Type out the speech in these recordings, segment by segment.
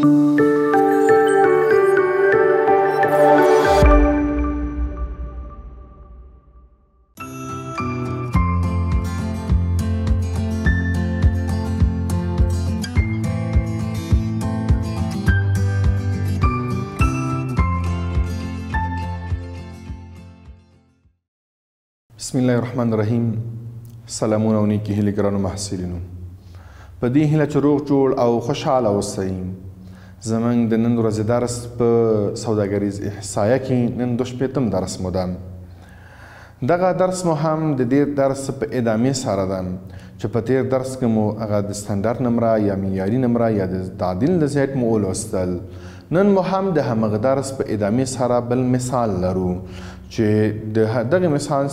بسم الله الرحمن الرحیم. سلامونه او نیکې هیلې ګرانو محصلینو، په دې هیله چې روغ جوړ او خوشحاله اوسئ. زموږ د نن ورځې درس په سوداګریز احصایه کې نن 22 درس مو ده. دغه درس مو هم د دې درس په ادامې سره ده چې په تیر درس کې مو هغه د سټنډرډ نمره یا معیاري نمره یا د تعدیل د زیات مو ولوستل. نن مو هم د همغه درس په ادامې سره بل مثال لرو چې دغه مثال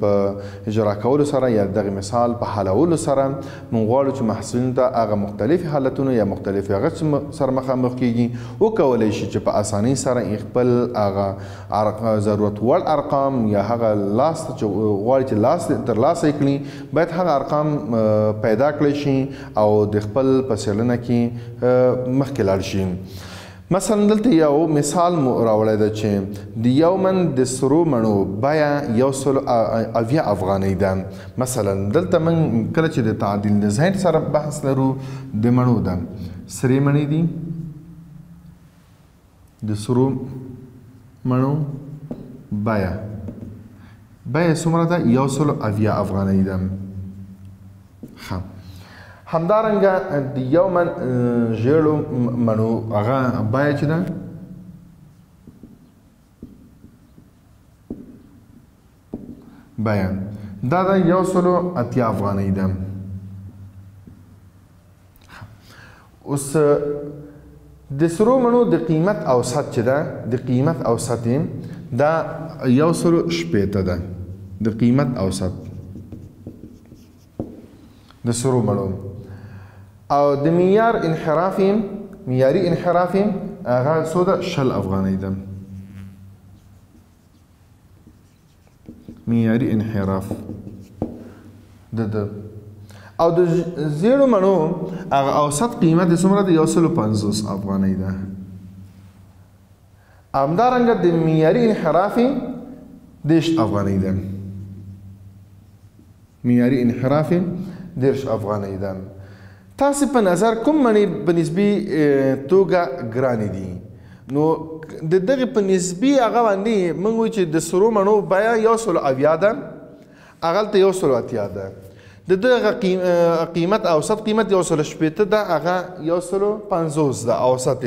په اجرا کولو سره یا دغه مثال په حلولو سره موږ غواړو چې محصلینو ته هغه مختلف حالتونه یا مختلف هغه سره مخامخ کیږي وکولی شي چې په اسانۍ سره خپل هغه ضرورت وړ ارقام یا هغه لاس چې غواړي چې لاس ترلاسه کړي باید هغه ارقام پیدا کړی شي او د خپل په څېړنه کې مخکې لاړ شي. مثلا دلته یو مثال مو راوړی ده چې د یو من د سرو مڼو بیه 180 افغانۍ ده. مثلا دلته موږ کله چې د تعدیل د ذهن سره بحث لرو د مڼو ده، سرې مڼې دي، د سرو مڼو بیه څومره ده؟ 180 افغانۍ ده. ښه، همدارنګه د یو من ژیړو مڼو هغه بیه چې ده بیه دا ده 180 افغانۍ ده. اوس د سرو مڼو د قیمت اوسط چې ده د قیمت اوسط دا 180 ده. د قیمت اوسط د سرو مڼو او د معیار انحراف معیاري انحراف هغه څو ده؟ 60 افغانۍ ده. معیاري انحراف د او د زیړو مڼو هغه اوسط قیمت څومره ده؟ 150 افغانۍ ده. همدارنګه د معیاري انحراف 10 افغانۍ ده. معیاري انحراف 10 افغانۍ ده. تاسو په نظر کوم مڼې په نسبي توګه ګرانې دي؟ نو د دغه په نسبي هغه باندې موږ وایو چې د سرو مڼو بیه 180 ده، هغلته 180 ده. د دغه قیمت اوسط قیمت 180 ده، هغه 150 ده اوسط.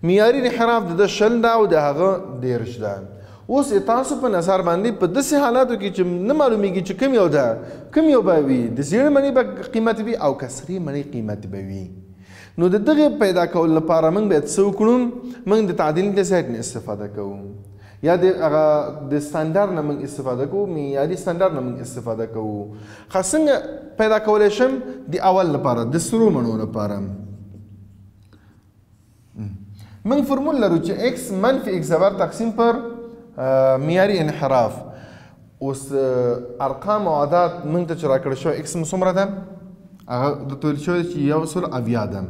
معیاري انحراف د 60 ده او د هغه 10 ده. اوس تاسو په نظر باندې په داسې حالاتو کې چې نه معلومیږي چې کوم یو ده، کوم یو به وي، د زیړې مڼې به قیمت وي او که سرې مڼې قیمت به وي. نو د دغه پیدا کولو لپاره موږ باید څه وکړو؟ موږ د تعدیل د ذات نه استفاده کوو یا د سټنډرډ نه موږ استفاده کوو، معیاري سټنډرډ نه موږ استفاده کوو. ښه، څنګه پیدا کولی شم؟ د اول لپاره د سرو مڼو لپاره موږ فرمول لرو چې x منفي x زبر تقسیم پر معیاري انحراف. اوس ارقام او عدد موږ ته چې راکړی شوی x څومره ده؟ هغه درته ویل شوی چې 180 ده.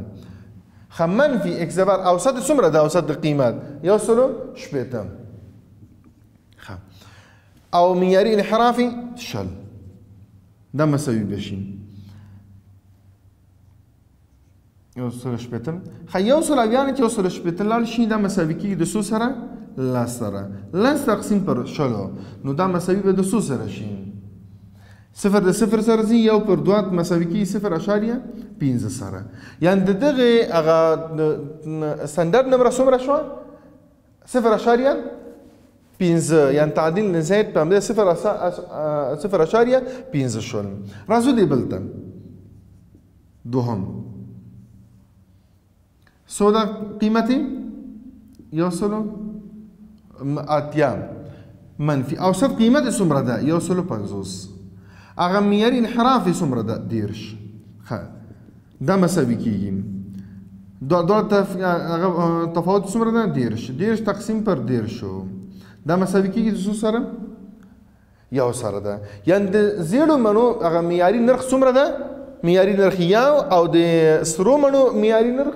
ښه، منفي x زبر اوسط څومره ده؟ اوسط د قیمت 180. ښه، او معیاري انحراف 60 دا مساوي به شي 180. ښه، 180 یعنې چې 180 لاړ شي دا مساوي کېږي د څو سره؟ 10 سره. 10 تقسیم پر 60 نو دا مساوي به د څو سره شي؟ 0 د 0 سره ځي، 1 پر 2 مساوي کېږي 0.5 سره. یعنې د دغې هغه سټنډرډ نمره څومره شوه؟ 0.5 یعنې تعدیل نه زیات په همدې 0.5 شول. راځو دې بل ته دوهم څو ده قیمت یې؟ 180 منفي اوسط قیمت یې څومره ده؟ 150. هغه معیاري انحراف یې څومره ده؟ 10. ښه، دا مساوي کېږي دواړه تفاوت څومره ده؟ 10 تقسیم پر 10 دا مساوي کېږي د څو سره؟ 1 سره ده. یعنې د زیړو مڼو هغه معیاري نرخ څومره ده؟ معیاري نرخ 1 او د سرو مڼو معیاري نرخ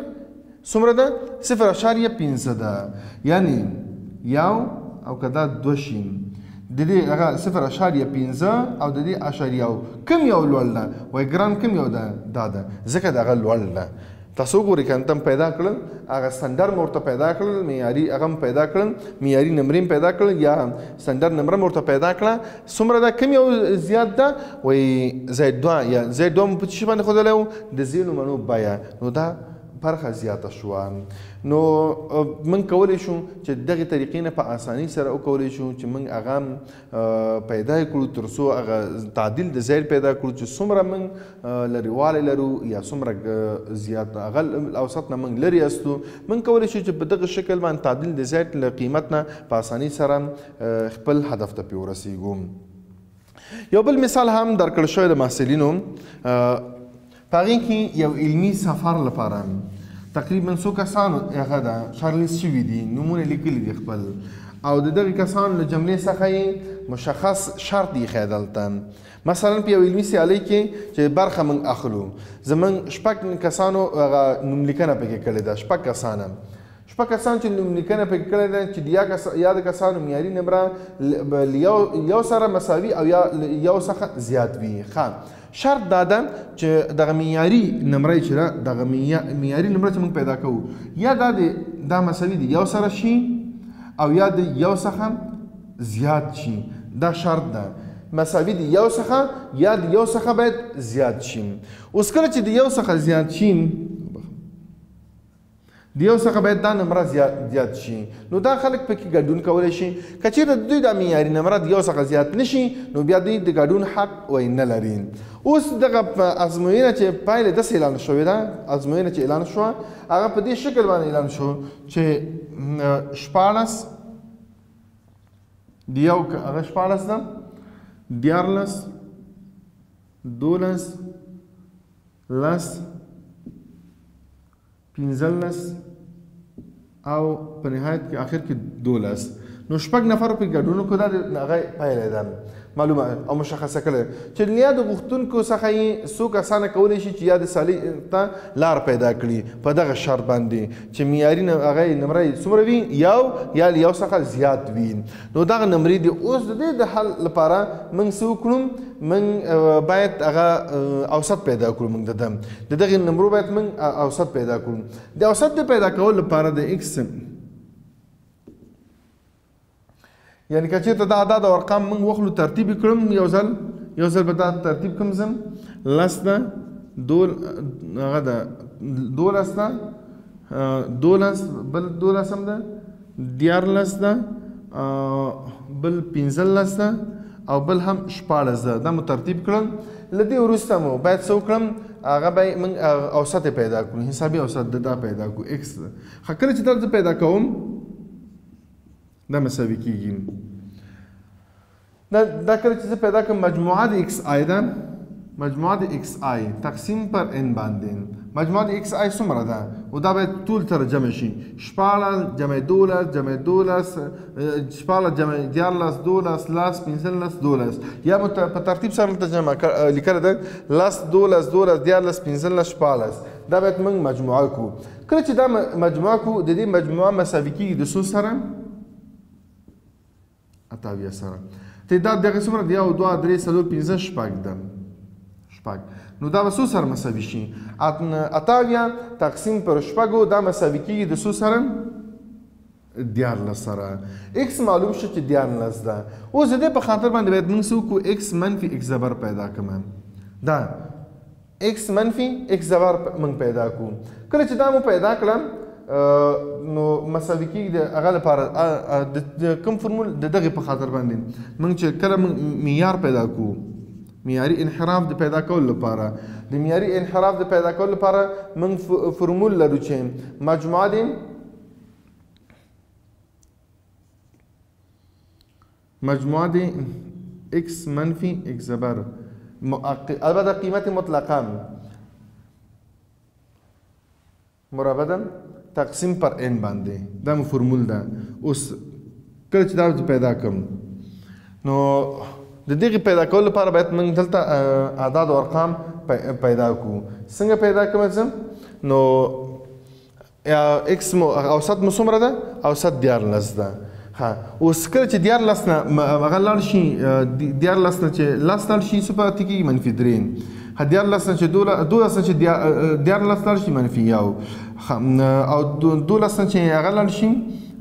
څومره ده 0.15 ده یعنی یو او که دا 2 شي د دې هغه 0.15 او د دې اشاریه کم یو لوړ ده وایي ګرام کم یو ده دا ده ځکه دغه لوړ ده تاسو ګورئ که انتم پیدا کړل هغه سټنډرډ مو ورته پیدا کړل معیاري هغه هم پیدا کړل معیاري نمرې هم پیدا کړل یا سټنډرډ نمره مو ورته پیدا کړه څومره ده کم یو زیات ده وایي زید 2 یا زید 2 مو په څه باندې ښودلی و د ځینو منو بیه نو دا برخه زیاته شوه نو موږ کولی شو چې دغې طریقې نه په اسانۍ سره وکولی شو چې موږ هغه پیدا کړو تر څو هغه تعدیل د زید پیدا کړو چې څومره موږ لرېوالی لرو یا څومره زیات هغه اوسط نه موږ لرې استو موږ کولی شو چې په دغه شکل باندې تعدیل د زید له قیمت نه په اسانۍ سره خپل هدف ته پرې ورسېږو یو بل مثال هم درکړل شوی د محصلینو په هغې کې یو علمي سفر لپاره تقریبا څو کسانو هغه ده شارلیز شوي دي نومونه لیکلي دي خپل او د دغې کسانو له جملې څخه یې مشخص شرط ایښی دلته مثلا په یو علمي سیالۍ کې چې برخه موږ اخلو زموږ 6 کسانو هغه نوملیکنه پکې کړې ده 6 کسانه 6 کسان چې نوملیکنه پکې کړې ده چې یا د کسانو معیاري نمره یو سره مساوي او یا یو څخه زیات وي ښه شرط دا ده چې دغه معیاري نمره چې ده دغه معیاري نمره چې موږ پیدا کوو یا دا مساوي دي یو سره شي او یا د یو څخه زیات شي دا شرط ده مساوي دي یو څخه یا د یو څخه باید زیات شي اوس کله چې د یو څخه زیات شي د یو څخه باید دا نمره زیات شي نو دا خلک پکې ګډون کولی شي که چېرته د دوی دا معیاري نمره د یو څخه زیات نه شي نو بیا دوی د ګډون حق وایي نه لري اوس دغه ازموینه چې پایله داسې اعلان شوې ده ازموینه چې اعلان شوه هغه په دې شکل باندې اعلان شو چې 14 د یو هغه 14 ده 14 12 10 15 او په نهایت کې آخر کې 12 نو 6 نفر په ګډون وکړو دا هغه پایله ده معلومه او مشخصه کړه چې یا د غوښتونکو څخه یې څو کسانه کولی شي چې یا د سالي ته لار پیدا کړي په دغه شرط باندې چې معیاري هغه نمره څومره وي یا یو څخه زیات وي نو دغه نمرې دي اوس د دې د حل لپاره موږ څه وکړو موږ باید هغه اوسط پیدا کړو موږ د دغې نمرو باید موږ اوسط پیدا کړو د اوسط د پیدا کولو لپاره د ایکس یعنی که چېرته دا اعداد او ارقام موږ واخلو ترتیب یې کړم یو ځل به دا ترتیب کوم زم 10 ده هغه ده 12 ده 12 بل 12 هم ده 14 ده بل 15 ده او بل هم 14 ده دا مو ترتیب کړل له دې وروسته مو باید څه وکړم هغه به موږ اوسط پیدا کړو حسابي اوسط دا پیدا کړو ایکس ښه کله چې دا پیدا کوم دا مساوي کیږي دا کله چې پیدا کوم مجموعه د ایکس آی ده مجموعه د ایکس آی تقسیم پر ان باندې مجموعه د ایکس آی څومره ده او دا باید ټول تر جمع شي 14 جمع 12 جمع 12 14 جمع 14 12 15 12 یا په ترتیب سره ترجمه لیکل ده 12 12 14 15 14 دا باید موږ مجموعه کو کله چې دا مجموعه کو د دې مجموعه مساوي کیږي د څو سره اتاویه سره تعداد دغه څومره دی 1 2 3 4 5 شپږ ده شپږ نو دا به څو سره مساوي شي اتاویه تقسیم پر شپږو دا مساوي کیږي د څو سره 14 سره ایکس معلوم شو چې 14 ده اوس د دې په خاطر باندې باید موږ څه وکړو ایکس منفي ایکس زبر پیدا کړم دا ایکس منفي ایکس زبر موږ پیدا کړو کله چې دا مو پیدا کړم نو مساوي کېږي د هغه لپاره د کوم فرمول د دغې په خاطر باندې موږ چې کله معیار پیدا کړو معیاري انحراف د پیدا کولو لپاره د معیاري انحراف د پیدا کولو لپاره موږ فرمول لرو چې مجموعه د ایکس منفي ایکس زبر البته قیمت مطلقه مرابطا تقسیم پر ان باندې دا مو فرمول ده اوس کله چې دا پیدا کوم نو د دغه پیدا کولو لپاره باید موږ دلته اعداد او ارقام پیدا کړو څنګه پیدا کوم نو اکس مو اوسط مو څومره ده؟ اوسط 14 ده. ها اوس کله چې 14 نه هغه لاړ شي 14 نه چې لاس لاړ شي څه پاتې کېږي؟ منفي 3. 14 نه چې 12 چې 14 لاړ شي منفي 1 او 12 نه چې هغه لاړ شي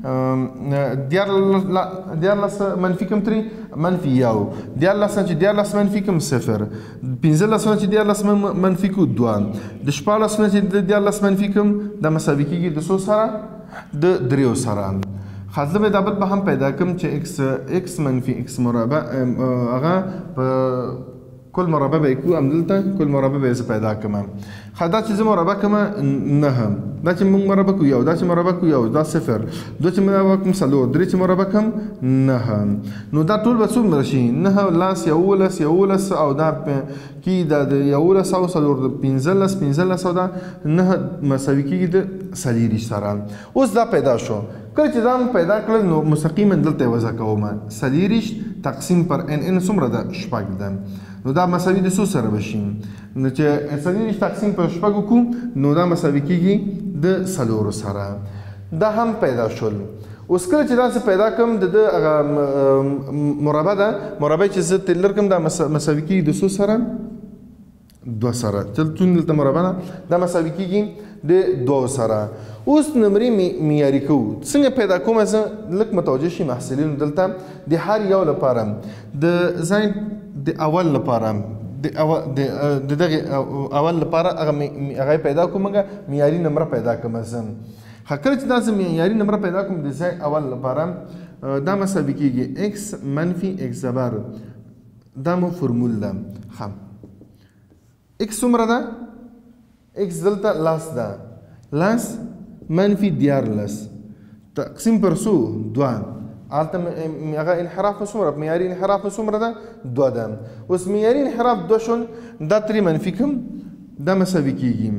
14 منفي کوم 3 منفي 1 14 چې 14 منفي کوم 0 15 چې 14 منفي کو 2 د 14 چې 14 منفي کوم دا مساوي کېږي د څو سره؟ د 3 سره. خاصه به دا بل به هم پیدا کوم چې x منفي x مربع هغه په کل مربع به کو همدلته کل مربع به زه پیدا کوم. دا چې زه مربع کوم 9 دا چې موږ مربع کو 1 دا چې مربع کو 1 دا 0 2 چې مربع کوم 3 3 چې مربع کوم 9 نو دا ټول به څومره شي؟ 9 لاس 11 او دا کې دا د 11 او 15 او دا 9 مساوي کېږي د 40 سره. اوس دا پیدا شو. کله چې دا پیدا کړل نو مستقیما دلته وضع کوم 40 تقسیم پر n څومره ده؟ 6 ده. نو دا مساوي د څو سره بشي؟ نو چې 40 تقسیم پر 6 کو نو دا مساوي کېږي د 4 سره. دا هم پیدا شول. اوس کله چې دا څه پیدا کوم د مربع ده مربع چې زه تلر کوم دا مساوي کېږي د څو سره؟ 2 سره. چلتون دلته مربع ده دا مساوي کېږي د 2 سره. اوس نمرې معیاري کوو. څنګه پیدا کوم؟ زه لږ متوجه شي محصلینو دلته د هر یو لپاره د ځای د اول لپاره د دغه اول لپاره هغه پیدا کوم معیاري نمره پیدا کوم. زه کله چې دا زه معیاري نمره پیدا کوم د ځای اول لپاره دا مساوي کېږي x منفي x زبر دا مو فرمول ده. x څومره ده؟ x دلته لاس ده. لاس منفي 14 تقسیم پر څو؟ 2 هلته هغه انحراف په څومره؟ معیاري انحراف په څومره ده؟ 2 ده. اوس معیاري انحراف 2 شول دا 3 منفي کوم دا مساوي کېږي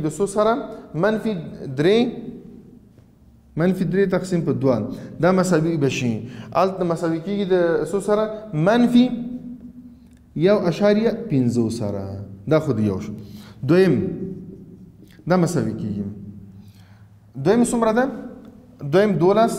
د څو سره؟ منفي 3 تقسیم په 2 دا مساوي بشي. هلته مساوي کېږي د څو سره؟ منفي 1.5 سره. دا خو یو شو. دویم دا مساوي کېږي دویم څومره ده؟ دویم 12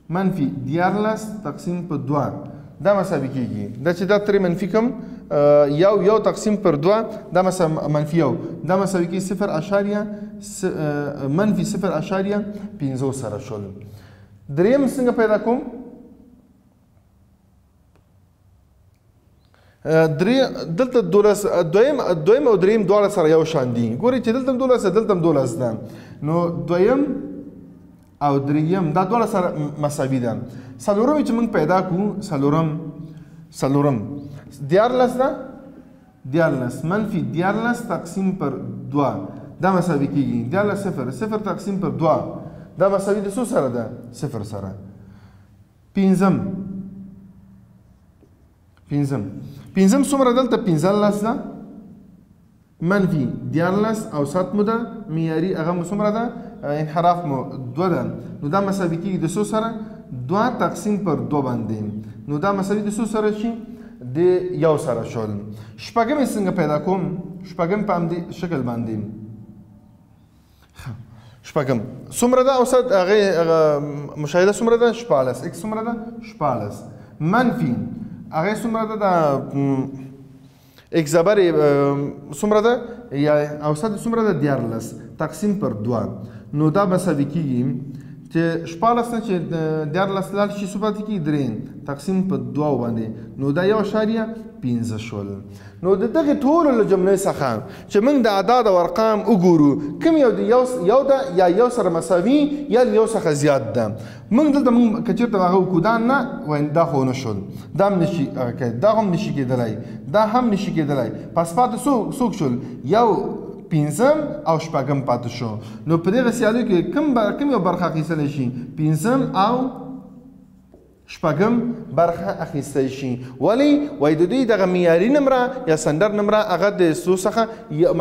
منفي 14 تقسیم په 2 دا مساوي کېږي. دا چې دا 3 منفي کوم 1 تقسیم پر 2 دا منفي 1 دا مساوي کېږي 0.5 منفي 0.5 سره شول. دریم څنګه پیدا کوم؟ دلته 12 دویم او دریم دواړه سره یو شان دي. ګورئ چې دلته 12 دلته 12 ده نو دویم او دریم دا دواړه سره مساوي ده. څلورم چې موږ پیدا کوو څلورم 14 ده 14 منفي 14 تقسیم پر 2 دا مساوي کېږي 14 0 تقسیم پر 2 دا مساوي د څو سره ده؟ 0 سره. پنځم څومره دلته 15 ده منفي 14 اوسط مو ده معیاري هغه مو څومره ده؟ انحراف مو 2 ده. نو دا مساوي کېږي د څو سره؟ 2 تقسیم پر 2 باندې نو دا مساوي د څو سره شي؟ د 1 سره شول. شپږم څنګه پیدا کوم؟ شپږم په همدې شکل باندې شپږم څومره ده اوسط هغه مشاهده څومره ده؟ 14 x څومره ده؟ 14 منفي هغه څومره ده؟ دا x زبر څومره ده؟ یا اوسط څومره ده؟ 14 تقسیم پر 2 نو دا مساوي کېږي چې 14 نه چې 14 لاړ شي څه پاتې کېږي؟ 3 تقسیم په 2 باندې نو دا 1.5 شول. نو د دغې ټولو له جملې څخه چې موږ د اعداد او ارقام وګورو کوم یو د یو ده یا یو سره مساوي یا یو څخه زیات ده. موږ دلته که چېرته هغه وکړو دا نه وایم دا خو نه شول دا هم نشي دا هم نشي کېدلی دا هم نشي کېدلی پس پاتې څوک شول؟ یو 5 او 6 پاتې شو. نو په دغه سیالیو کې کوم یو برخه اخیستلی شي؟ 5 او 6 برخه اخیستی شي. ولې؟ وایي د دوی دغه معیاري نمره یا سنډر نمره هغه د څو څخه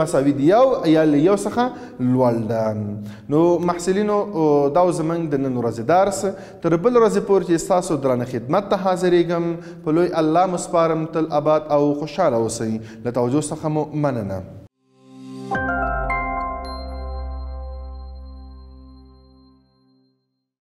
مساوي د یو یا له یو څخه لوړ ده. نو محصلینو دا زموږ د نن ورځې درس تر بل ورځې پورې چې ستاسو درانه خدمت ته حاضرېږم په لوی الله مو سپارم تل اباد او خوشحاله اوسئ. له توجه څخه مو مننه.